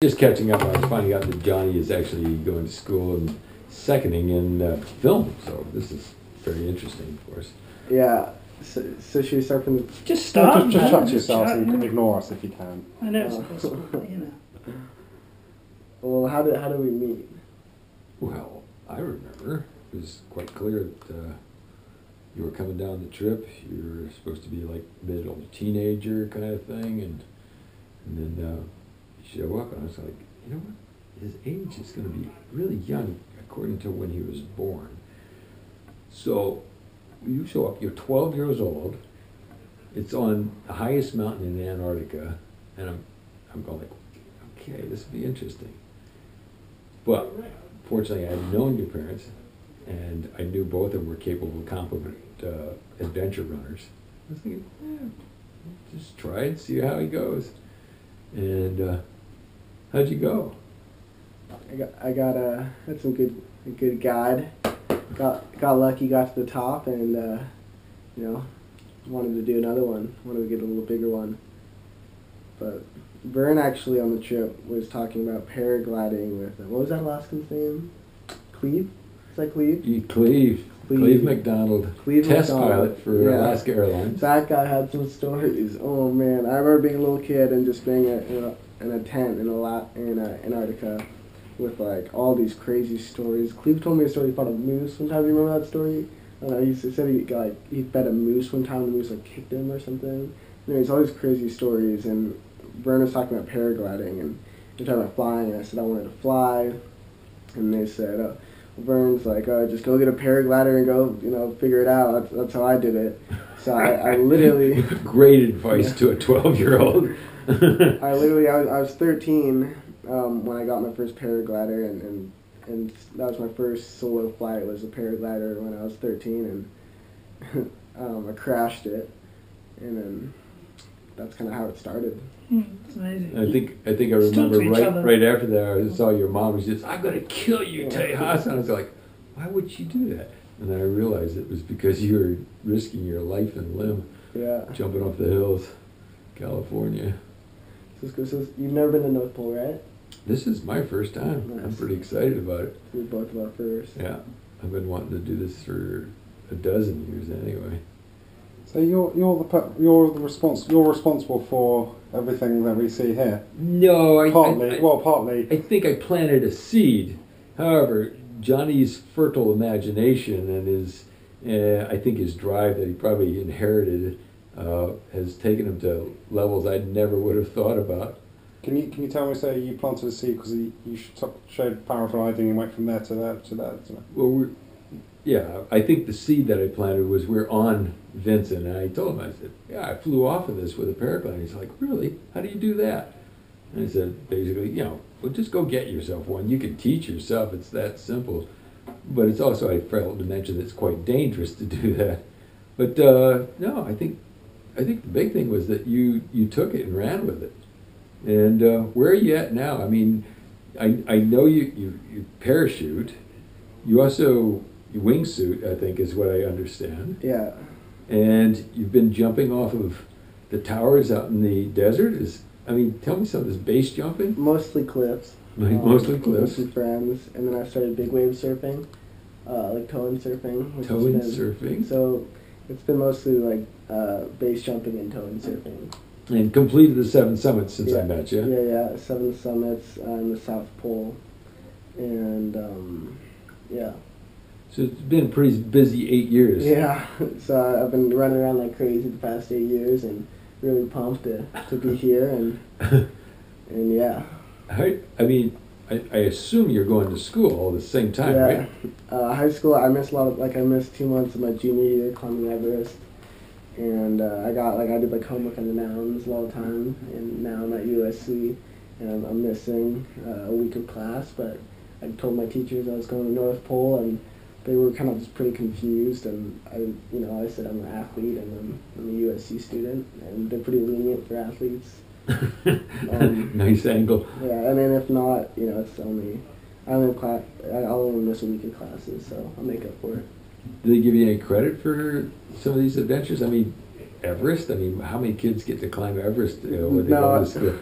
Just catching up, I was finding out that Johnny is actually going to school and seconding in film, so this is very interesting for us. Yeah. So should we start from the... Just start. Just chat to yourself and ignore us if you can. I know it's possible, but, you know. Well, how did we meet? Well, I remember it was quite clear that you were coming down the trip. You were supposed to be like middle teenager kind of thing, and then you show up, and I was like, you know what? His age is going to be really young according to when he was born. So you show up, you're 12 years old, it's on the highest mountain in Antarctica, and I'm going like, okay, this will be interesting. But fortunately, I had known your parents, and I knew both of them were capable, competent adventure runners. I was thinking, yeah, just try it, see how he goes. And how'd you go? I had some good guide. Got lucky, got to the top, and you know, wanted to do another one. Wanted to get a little bigger one. But Vern actually on the trip was talking about paragliding with what was that Alaskan's name? Cleve? Is that Cleve? Cleve McDonald, test pilot for Alaska Airlines. That guy had some stories. Oh man, I remember being a little kid and just being in a tent in Antarctica with like all these crazy stories. Cleve told me a story about a moose one time. Do you remember that story? I don't know, he said he fed a moose one time and the moose like kicked him or something. Anyways, all these crazy stories, and Vern was talking about paragliding and we were talking about flying, and I said I wanted to fly, and they said, Vern's like, just go get a paraglider and go, figure it out. That's how I did it. So I literally... Great advice to a 12-year-old. I was 13 when I got my first paraglider, and that was my first solo flight, was a paraglider when I was 13, and I crashed it, and then that's kind of how it started. It's amazing. I think I remember right after that, I saw your mom was just, I'm going to kill you, Tejas. And I was like, why would she do that? And then I realized it was because you were risking your life and limb jumping off the hills, California. So you've never been to North Pole, right? This is my first time. Nice. I'm pretty excited about it. We both of our first. Yeah. I've been wanting to do this for a dozen years anyway. So you're responsible for everything that we see here. No, partly. I think I planted a seed. However, Johnny's fertile imagination and I think his drive that he probably inherited has taken him to levels I never would have thought about. Can you tell me, say you planted a seed because you showed paragliding and went from there to that? Well, I think the seed that I planted was we're on Vinson, and I told him, I said, I flew off of this with a paraglide. He's like, really? How do you do that? And I said, basically, well, just go get yourself one. You can teach yourself. It's that simple. But it's also, I failed to mention, it's quite dangerous to do that. But no, I think the big thing was that you took it and ran with it. And where are you at now? I mean, I know you parachute. You also wingsuit, I think, is what I understand. Yeah. And you've been jumping off of the towers out in the desert. Tell me some of this base jumping. Mostly cliffs. Mostly cliffs. With friends, and then I started big wave surfing, like toe-in surfing. Toe-in surfing. So it's been mostly like base jumping and toe-in surfing. And completed the 7 summits since I met you. Yeah, 7 summits in the South Pole, and So it's been a pretty busy 8 years. Yeah, so I've been running around like crazy the past 8 years, and really pumped to be here, and yeah. I assume you're going to school all at the same time, right? High school, I missed I missed 2 months of my junior year climbing Everest, and I did homework on the mountains a lot of time, and now I'm at USC, and I'm missing a week of class, but I told my teachers I was going to North Pole, and they were kind of just pretty confused, and I said I'm an athlete and I'm a USC student, and they're pretty lenient for athletes. Nice angle. Yeah, and then if not, it's I'll only miss a week of classes, so I'll make up for it. Do they give you any credit for some of these adventures? Everest? I mean, how many kids get to climb Everest? You know, when they No, go to school?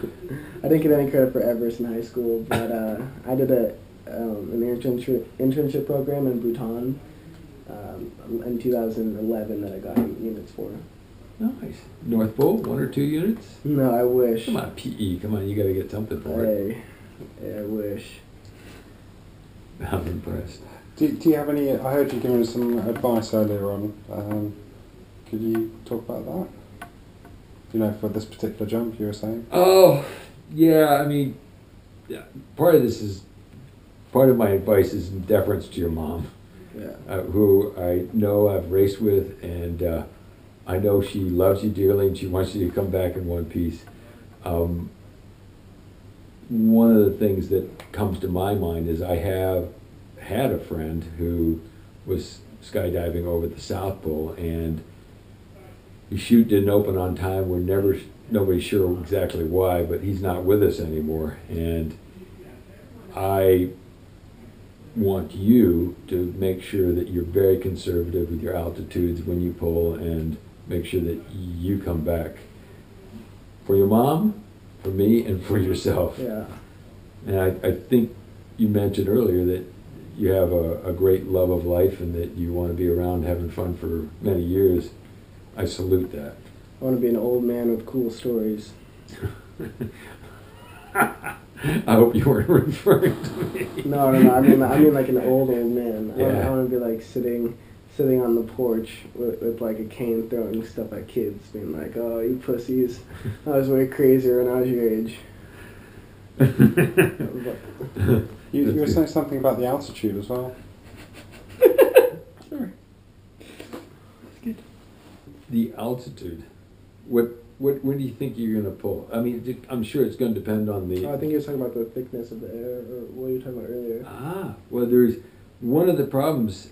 I didn't get any credit for Everest in high school, but I did an internship program in Bhutan in 2011 that I got units for. Nice. North Pole, 1 or 2 units? No, I wish. Come on, PE. Come on, you got to get something for it. Hey, I wish. I'm impressed. Do you have any? I heard you giving some advice earlier on. Could you talk about that? You know, for this particular jump, you were saying. Oh, yeah. I mean, yeah, part of my advice is in deference to your mom, Yeah. who I know I've raced with, and I know she loves you dearly, and she wants you to come back in one piece. One of the things that comes to my mind is I have had a friend who was skydiving over the South Pole, and the chute didn't open on time. Nobody's sure exactly why, but he's not with us anymore. And I want you to make sure that you're very conservative with your altitudes when you pull, and make sure that you come back for your mom, for me, and for yourself. Yeah. And I think you mentioned earlier that you have a great love of life and that you want to be around having fun for many years. I salute that. I want to be an old man with cool stories. I hope you weren't referring to me. No. I mean like an old man. Yeah. I want to be like sitting on the porch with like a cane throwing stuff at kids, being like, "Oh, you pussies! I was way crazier when I was your age." You were saying something about the altitude as well. Sure. That's good. The altitude. What do you think you're going to pull? I mean, I'm sure it's going to depend on the... I think you were talking about the thickness of the air, or what you were talking about earlier. Well, there's one of the problems,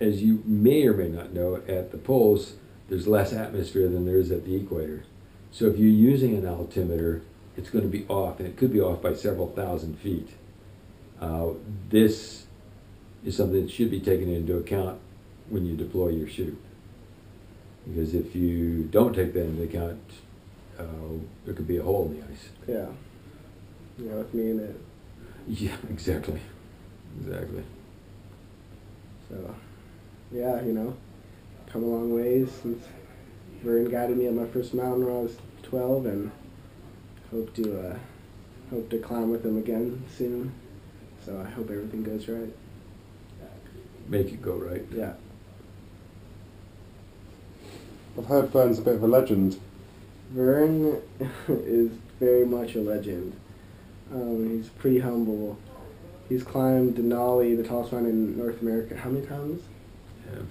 as you may or may not know, at the poles, there's less atmosphere than there is at the equator. So if you're using an altimeter, it's going to be off, and it could be off by several thousand feet. This is something that should be taken into account when you deploy your chute. Because if you don't take that into account, there could be a hole in the ice. Yeah. Yeah, with me in it. Yeah, exactly. So, yeah, come a long ways since Vern guided me on my first mountain when I was 12, and hope to climb with him again soon. So I hope everything goes right. Make it go right. Yeah. I've heard Vern's a bit of a legend. Vern is very much a legend. He's pretty humble. He's climbed Denali, the tallest mountain in North America, how many times?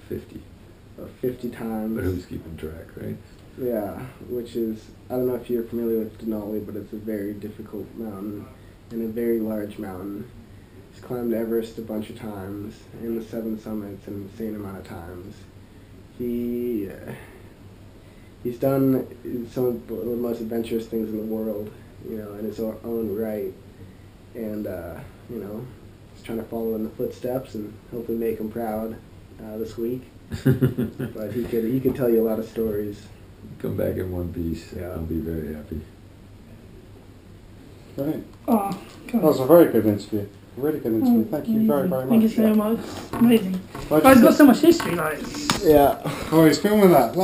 50. 50 times. But who's keeping track, right? Yeah, which is, I don't know if you're familiar with Denali, but it's a very difficult mountain and a very large mountain. He's climbed Everest a bunch of times, and the 7 summits an insane amount of times. He's done some of the most adventurous things in the world, in his own right. And, he's trying to follow in the footsteps and hopefully make him proud this week. But he could tell you a lot of stories. Come back in one piece. Yeah. I'll be very happy. Right. Oh, That was a very good interview. Really good interview. Thank you very, very much. Thank you so much. Amazing. Right. Oh, it's got so much history, like. Yeah. Oh, he's filming that.